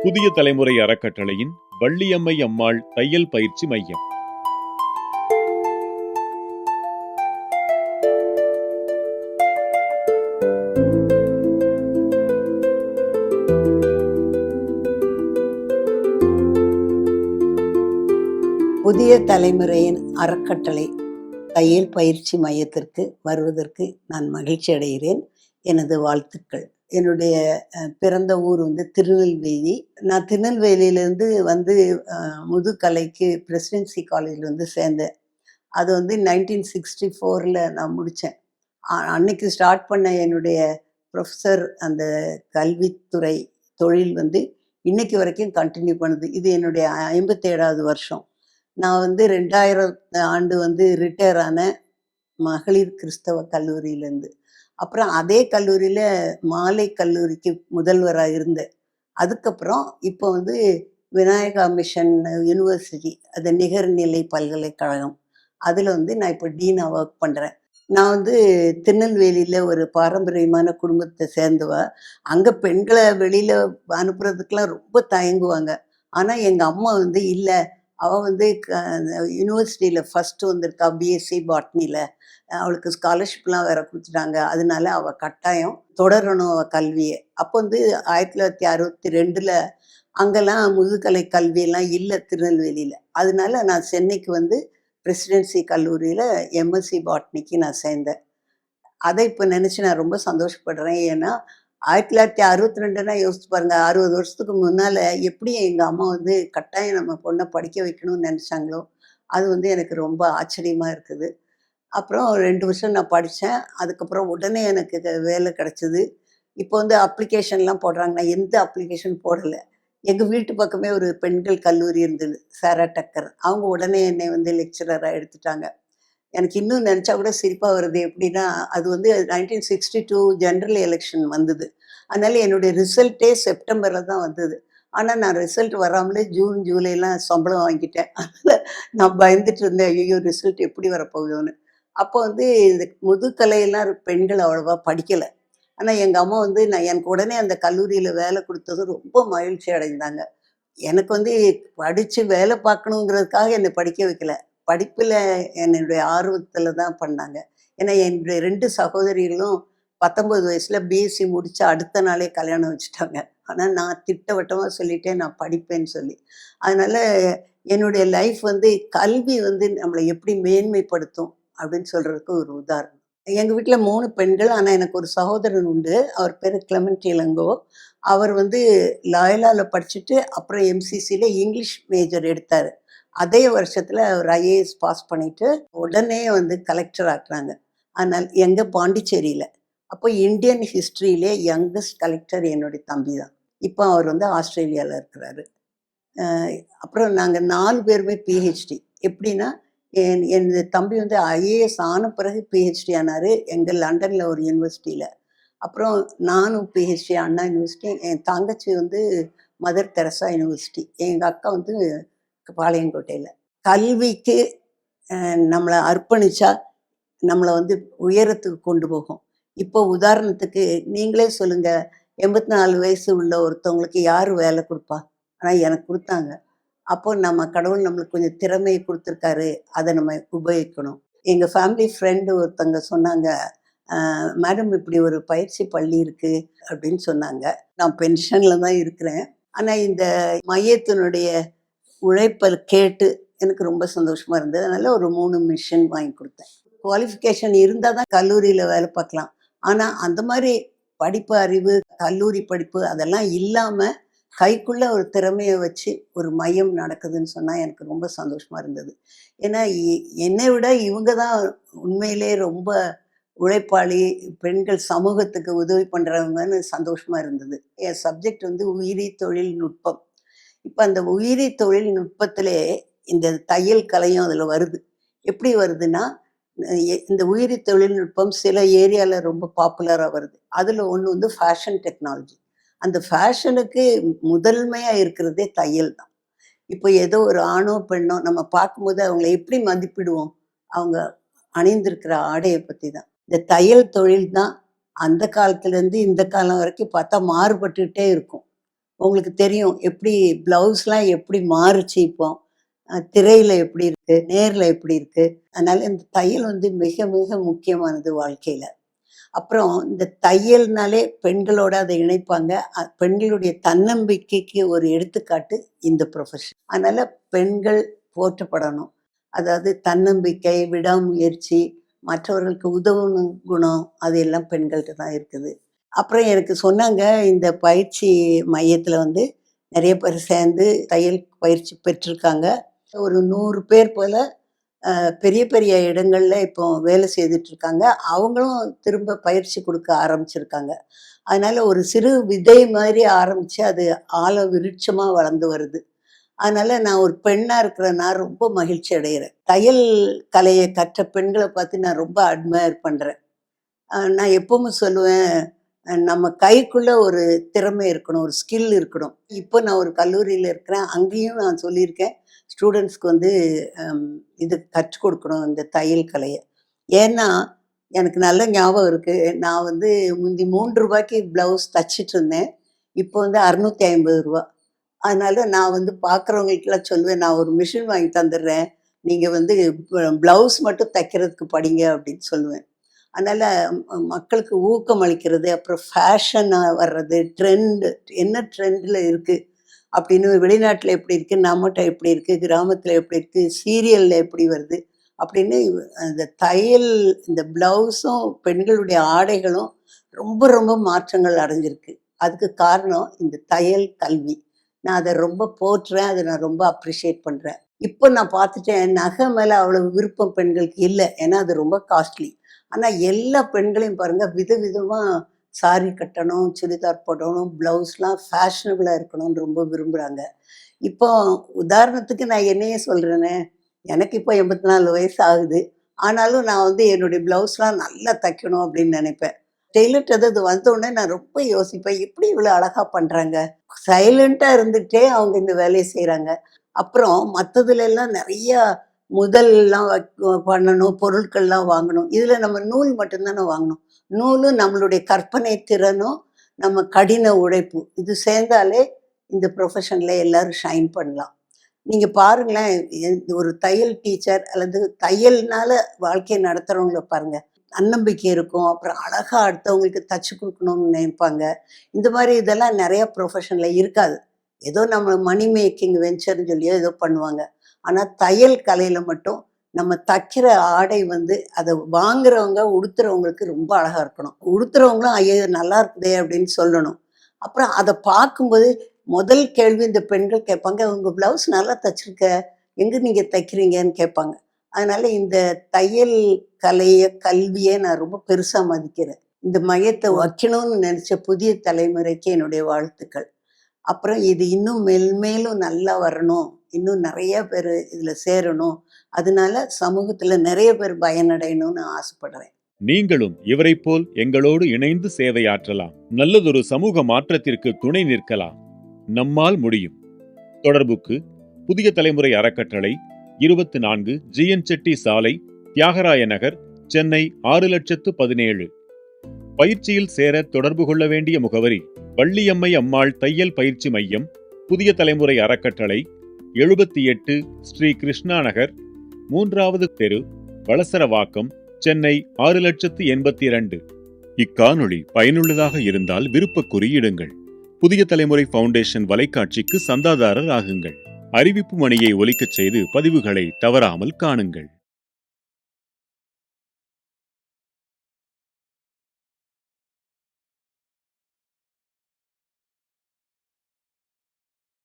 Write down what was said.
புதிய தலைமுறை அறக்கட்டளையின் வள்ளியம்மை அம்மாள் தையல் பயிற்சி மையம். புதிய தலைமுறையின் அறக்கட்டளை தையல் பயிற்சி மையத்திற்கு வருவதற்கு நான் மகிழ்ச்சி அடைகிறேன். எனது வாழ்த்துக்கள். என்னுடைய பிறந்த ஊர் திருநெல்வேலி. நான் திருநெல்வேலியிலேருந்து முதுகலைக்கு பிரசிடென்சி காலேஜில் சேர்ந்தேன். அது 1964 நான் முடித்தேன். அன்னைக்கு ஸ்டார்ட் பண்ண என்னுடைய ப்ரொஃபஸர் அந்த கல்வித்துறை தொழில் இன்னைக்கு வரைக்கும் கண்டினியூ பண்ணுது. இது என்னுடைய 57வது வருஷம். நான் 2000 ஆண்டு ரிட்டையர் ஆன மகளிர் கிறிஸ்தவ கல்லூரியிலேருந்து. அப்புறம் அதே கல்லூரியில் மாலை கல்லூரிக்கு முதல்வராக இருந்தேன். அதுக்கப்புறம் இப்போ விநாயகா மிஷன் யூனிவர்சிட்டி, அது நிகர்நிலை பல்கலைக்கழகம், அதில் நான் இப்போ டீனாக ஒர்க் பண்ணுறேன். நான் திருநெல்வேலியில் ஒரு பாரம்பரியமான குடும்பத்தை சேர்ந்தவ. அங்கே பெண்களை வெளியில் அனுப்புறதுக்கெலாம் ரொம்ப தயங்குவாங்க. ஆனால் எங்கள் அம்மா இல்லை, அவள் யூனிவர்சிட்டியில் ஃபஸ்ட்டு வந்திருக்கா, பிஎஸ்சி பாட்னியில். அவளுக்கு ஸ்காலர்ஷிப்லாம் வேறு கொடுத்துட்டாங்க. அதனால அவள் கட்டாயம் தொடரணும் அவள் கல்வியை. அப்போ 1962 அங்கெல்லாம் முதுகலை கல்வியெல்லாம் இல்லை திருநெல்வேலியில். அதனால நான் சென்னைக்கு பிரசிடென்சி கல்லூரியில் எம்எஸ்சி பாட்னிக்கு நான் சேர்ந்தேன். அதை இப்போ நினச்சி நான் ரொம்ப சந்தோஷப்படுறேன். ஏன்னா 1962 யோசிச்சு பாருங்க, 60 வருஷத்துக்கு முன்னால் எப்படி எங்கள் அம்மா கட்டாயம் நம்ம பொண்ணை படிக்க வைக்கணும்னு நினச்சாங்களோ, அது எனக்கு ரொம்ப ஆச்சரியமாக இருக்குது. அப்புறம் 2 வருஷம் நான் படித்தேன். அதுக்கப்புறம் உடனே எனக்கு வேலை கிடச்சிது. இப்போ அப்ளிகேஷன்லாம் போடுறாங்க. நான் எந்த அப்ளிகேஷன் போடலை. எங்கள் வீட்டு பக்கமே ஒரு பெண்கள் கல்லூரி இருந்தது, சாரா டக்கர். அவங்க உடனே என்னை லெக்சரராக எடுத்துட்டாங்க. எனக்கு இன்னும் நினச்சா கூட சிரிப்பாக வருது. எப்படின்னா, அது 1962 ஜென்ரல் எலெக்ஷன் வந்தது. அதனால் என்னுடைய ரிசல்ட்டே செப்டம்பரில் தான் வந்தது. ஆனால் நான் ரிசல்ட் வராமலே ஜூன் ஜூலைலாம் சம்பளம் வாங்கிட்டேன். அதனால் நான் பயந்துட்டு இருந்தேன், ஐயோ ரிசல்ட் எப்படி வரப்போகுதுன்னு. அப்போ இந்த முதுகலையெல்லாம் பெண்கள் அவ்வளோவா படிக்கலை. ஆனால் எங்கள் அம்மா எனக்கு உடனே அந்த கல்லூரியில் வேலை கொடுத்தது ரொம்ப மகிழ்ச்சி அடைந்தாங்க. எனக்கு படித்து வேலை பார்க்கணுங்கிறதுக்காக என்னை படிக்க வைக்கல. படிப்பில் என்னுடைய ஆர்வத்தில் தான் பண்ணாங்க. ஏன்னா என்னுடைய 2 சகோதரிகளும் 19 வயசில் பிஎஸ்சி முடித்து அடுத்த நாளே கல்யாணம் வச்சுட்டாங்க. ஆனால் நான் திட்டவட்டமாக சொல்லிட்டேன், நான் படிப்பேன்னு சொல்லி. அதனால் என்னுடைய லைஃப் கல்வி நம்மளை எப்படி மேன்மைப்படுத்தும் அப்படின்னு சொல்கிறதுக்கு ஒரு உதாரணம். எங்கள் வீட்டில் 3 பெண்கள். ஆனால் எனக்கு ஒரு சகோதரன் உண்டு. அவர் பேர் கிளமெண்ட் இளங்கோ. அவர் லாயலாவில் படிச்சுட்டு அப்புறம் எம்சிசியில் இங்கிலீஷ் மேஜர் எடுத்தார். அதே வருஷத்தில் அவர் ஐஏஎஸ் பாஸ் பண்ணிவிட்டு உடனே கலெக்டர் ஆக்குறாங்க. அதனால் எங்கள் பாண்டிச்சேரியில். அப்போ இந்தியன் ஹிஸ்ட்ரியிலே யங்கஸ்ட் கலெக்டர் என்னுடைய தம்பி தான். இப்போ அவர் ஆஸ்திரேலியாவில் இருக்கிறாரு. அப்புறம் நாங்கள் 4 பேருமே பிஹெச்டி. எப்படின்னா, என் தம்பி ஐஏஎஸ் ஆன பிறகு பிஹெச்டி ஆனார் எங்கள் லண்டனில் ஒரு யூனிவர்சிட்டியில். அப்புறம் நானும் பிஹெச்டி அண்ணா யூனிவர்சிட்டி. என் தங்கச்சி மதர் தெரசா யூனிவர்சிட்டி. எங்கள் அக்கா பாளையங்கோட்டையில். கல்விக்கு நம்மளை அர்ப்பணித்தா நம்மளை உயரத்துக்கு கொண்டு போகும். இப்போ உதாரணத்துக்கு நீங்களே சொல்லுங்கள், 84 வயசு உள்ள ஒருத்தவங்களுக்கு யார் வேலை கொடுப்பா? ஆனால் எனக்கு கொடுத்தாங்க. அப்போ நம்ம கடவுள் நம்மளுக்கு கொஞ்சம் திறமையை கொடுத்துருக்காரு, அதை நம்ம உபயோகிக்கணும். எங்கள் ஃபேமிலி ஃப்ரெண்டு ஒருத்தவங்க சொன்னாங்க, மேடம் இப்படி ஒரு பயிற்சி பள்ளி இருக்குது அப்படின்னு சொன்னாங்க. நான் பென்ஷனில் தான் இருக்கிறேன். ஆனால் இந்த மையத்தினுடைய உழைப்பை கேட்டு எனக்கு ரொம்ப சந்தோஷமாக இருந்தது. அதனால் ஒரு 3 மிஷின் வாங்கி கொடுத்தேன். குவாலிஃபிகேஷன் இருந்தால் தான் கல்லூரியில் வேலை பார்க்கலாம். ஆனால் அந்த மாதிரி படிப்பு அறிவு, கல்லூரி படிப்பு அதெல்லாம் இல்லாமல் கைக்குள்ளே ஒரு திறமையை வச்சு ஒரு மையம் நடக்குதுன்னு சொன்னால் எனக்கு ரொம்ப சந்தோஷமாக இருந்தது. ஏன்னா என்னை விட இவங்க தான் உண்மையிலே ரொம்ப உழைப்பாளி, பெண்கள் சமூகத்துக்கு உதவி பண்ணுறவங்கன்னு சந்தோஷமாக இருந்தது. என் சப்ஜெக்ட் உயிரி தொழில்நுட்பம். இப்போ அந்த உயிரி தொழில்நுட்பத்திலே இந்த தையல் கலையும் அதில் வருது. எப்படி வருதுன்னா, இந்த உயிரி தொழில்நுட்பம் சில ஏரியாவில் ரொம்ப பாப்புலராக வருது. அதில் ஒன்று ஃபேஷன் டெக்னாலஜி. அந்த ஃபேஷனுக்கு முதன்மையாக இருக்கிறதே தையல் தான். இப்போ ஏதோ ஒரு ஆணோ பெண்ணோ நம்ம பார்க்கும்போது அவங்கள எப்படி மதிப்பிடுவோம்? அவங்க அணிந்திருக்கிற ஆடையை பற்றி தான். இந்த தையல் தொழில் தான் அந்த காலத்துலேருந்து இந்த காலம் வரைக்கும் பார்த்தா மாறுபட்டுக்கிட்டே இருக்கும். உங்களுக்கு தெரியும் எப்படி பிளவுஸ்லாம் எப்படி மாறுச்சு இப்போ. திரையில எப்படி இருக்கு, நேர்ல எப்படி இருக்கு. அதனால இந்த தையல் வந்து மிக மிக முக்கியமானது வாழ்க்கையில. அப்புறம் இந்த தையல்னாலே பெண்களோட அதை இணைப்பாங்க. பெண்களுடைய தன்னம்பிக்கைக்கு ஒரு எடுத்துக்காட்டு இந்த ப்ரொஃபஷன். அதனால பெண்கள் போற்றப்படணும். அதாவது தன்னம்பிக்கை, விடாமுயற்சி, மற்றவர்களுக்கு உதவணும் குணம், அது எல்லாம் பெண்கள்ட்ட தான் இருக்குது. அப்புறம் எனக்கு சொன்னாங்க, இந்த பயிற்சி மையத்துல வந்து நெறைய பேர் சேர்ந்து தையல் பயிற்சி பெற்றிருக்காங்க. ஒரு 100 பேர் போல பெரிய பெரிய இடங்கள்ல இப்போ வேலை செய்துட்டு இருக்காங்க. அவங்களும் திரும்ப பயிற்சி குடுக்க ஆரம்பிச்சிருக்காங்க. அதனால ஒரு சிறு விதை மாதிரி ஆரம்பிச்சு, அது ஆழ விருட்சமா வளர்ந்து வருது. அதனால நான் ஒரு பெண்ணா இருக்கிற நான் ரொம்ப மகிழ்ச்சி அடைகிறேன். தையல் கலைய கற்ற பெண்கள பார்த்து நான் ரொம்ப அட்மையர் பண்றேன். நான் எப்பவும் சொல்லுவேன், நம்ம கைக்குள்ள ஒரு திறமை இருக்கணும், ஒரு ஸ்கில் இருக்கணும். இப்போ நான் ஒரு கல்லூரியில இருக்கிறேன். அங்கேயும் நான் சொல்லியிருக்கேன், ஸ்டூடண்ட்ஸ்க்கு வந்து இது கற்றுக் கொடுக்கணும் இந்த தையல் கலைய. ஏன்னா, எனக்கு நல்ல ஞாபகம் இருக்கு. நான் வந்து முந்தி ரூ. 3க்கு ப்ளவுஸ் தச்சுட்டு இருந்தேன். இப்போ வந்து ரூ. 650. அதனால நான் வந்து பார்க்குறவங்களுக்கெல்லாம் சொல்லுவேன், "நான் ஒரு மிஷின் வாங்கி தந்துடுறேன். நீங்க வந்து ப்ளவுஸ் மட்டும் தைக்கிறதுக்கு படிங்க" அப்படின்னு சொல்லுவேன். அதனால மக்களுக்கு ஊக்கம் அளிக்கிறது, அப்புறம் ஃபேஷனா வர்றது, என்ன ட்ரெண்ட்ல இருக்கு அப்படின்னு, வெளிநாட்டுல எப்படி இருக்கு, நம்மட்ட எப்படி இருக்கு, கிராமத்துல எப்படி இருக்கு, சீரியல்ல எப்படி வருது அப்படின்னு, அந்த தையல் இந்த ப்ளவுஸும் பெண்களுடைய ஆடைகளும் ரொம்ப ரொம்ப மாற்றங்கள் அடைஞ்சிருக்கு. அதுக்கு காரணம் இந்த தையல் கல்வி. நான் அதை ரொம்ப போற்றுறேன். அதை நான் ரொம்ப அப்ரிஷியேட் பண்றேன். இப்போ நான் பார்த்துட்டேன், நகை மேல அவ்வளவு விருப்பம் பெண்களுக்கு இல்ல. ஏன்னா அது ரொம்ப காஸ்ட்லி. ஆனா எல்லா பெண்களையும் பாருங்க, விதவிதமா சாரி கட்டணும், சுடிதார் போடணும், ப்ளவுஸ்லாம் ஃபேஷனபிளா இருக்கணும்னு ரொம்ப விரும்புறாங்க. இப்போ உதாரணத்துக்கு நான் என்னையே சொல்றேனே, எனக்கு இப்போ 84 வயசு ஆகுது. ஆனாலும் நான் வந்து என்னுடைய ப்ளவுஸ்லாம் நல்லா தைக்கணும் அப்படின்னு நினைப்பேன். டெய்லர்ட்ட அது வந்தோனே நான் ரொம்ப யோசிப்பேன், எப்படி இவ்வளோ அழகா பண்றாங்க? சைலன்ட்டா இருந்துட்டே அவங்க இந்த வேலைய செய்றாங்க. அப்புறம் மத்ததுல எல்லாம் நெறைய முதல்லாம் பண்ணணும், பொருட்கள்லாம் வாங்கணும். இதுல நம்ம நூல் மட்டும் தானே வாங்கணும். நூலும் நம்மளுடைய கற்பனை திறனும், நம்ம கடின உழைப்பு இது சேர்ந்தாலே இந்த ப்ரொஃபஷன்ல எல்லாரும் ஷைன் பண்ணலாம். நீங்க பாருங்களேன், ஒரு தையல் டீச்சர் அல்லது தையல்னால வாழ்க்கைய நடத்துறவங்கள பாருங்க. தன்னம்பிக்கை இருக்கும். அப்புறம் அழகா அடுத்தவங்களுக்கு தச்சு குடுக்கணும்னு நினைப்பாங்க. இந்த மாரி இதெல்லாம் நெறைய ப்ரொஃபஷன்ல இருக்காது. ஏதோ நம்ம மணி மேக்கிங் வெஞ்சர்ன்னு சொல்லியோ ஏதோ பண்ணுவாங்க. ஆனா தையல் கலையில மட்டும் நம்ம தைக்கிற ஆடை வந்து அதை வாங்குறவங்க, உடுத்துறவங்களுக்கு ரொம்ப அழகா இருக்கணும். உடுத்துறவங்களும் ஐயோ! நல்லா இருக்குதே அப்படின்னு சொல்லணும். அப்புறம் அத பார்க்கும்போது முதல் கேள்வி இந்த பெண்கள் கேட்பாங்க, "உங்க ப்ளவுஸ் நல்லா தச்சிருக்க. எங்க நீங்க தைக்கிறீங்கன்னு?" கேட்பாங்க. அதனால இந்த தையல் கலைய, கல்விய நான் ரொம்ப பெருசா மதிக்கிறேன். இந்த மையத்த வைக்கணும்னு நினைச்ச புதிய தலைமுறைக்கு என்னுடைய வாழ்த்துக்கள். அப்புறம் இது இன்னும் மென்மேலும் நல்லா வரணும். இன்னும் நெறைய பேரு இதுல சேரணும். அதனால சமூகத்துல நெறைய பேர் பயனடையணும்னு ஆசைப்படுறேன். நீங்களும் இவரைப் போல் எங்களோடு இணைந்து சேவையாற்றலாம். நல்லதொரு சமூக மாற்றத்திற்கு துணை நிற்கலாம். நம்மால் முடியும். தொடர்புக்கு புதிய தலைமுறை அறக்கட்டளை, 24 ஜி.என். செட்டி சாலை, தியாகராய நகர், சென்னை 6017. பயிற்சியில் சேர தொடர்பு கொள்ள வேண்டிய முகவரி: வள்ளியம்மை அம்மாள் தையல் பயிற்சி மையம், புதிய தலைமுறை அறக்கட்டளை, 78 ஸ்ரீ கிருஷ்ணா நகர், 3வது தெரு, வளசரவாக்கம், சென்னை 6082. இக்காணொளி பயனுள்ளதாக இருந்தால் விருப்ப குறியிடுங்கள். புதிய தலைமுறை ஃபவுண்டேஷன் வலைக்காட்சிக்கு சந்தாதாரர் ஆகுங்கள். அறிவிப்பு மணியை ஒலிக்கச் செய்து பதிவுகளை தவறாமல் காணுங்கள்.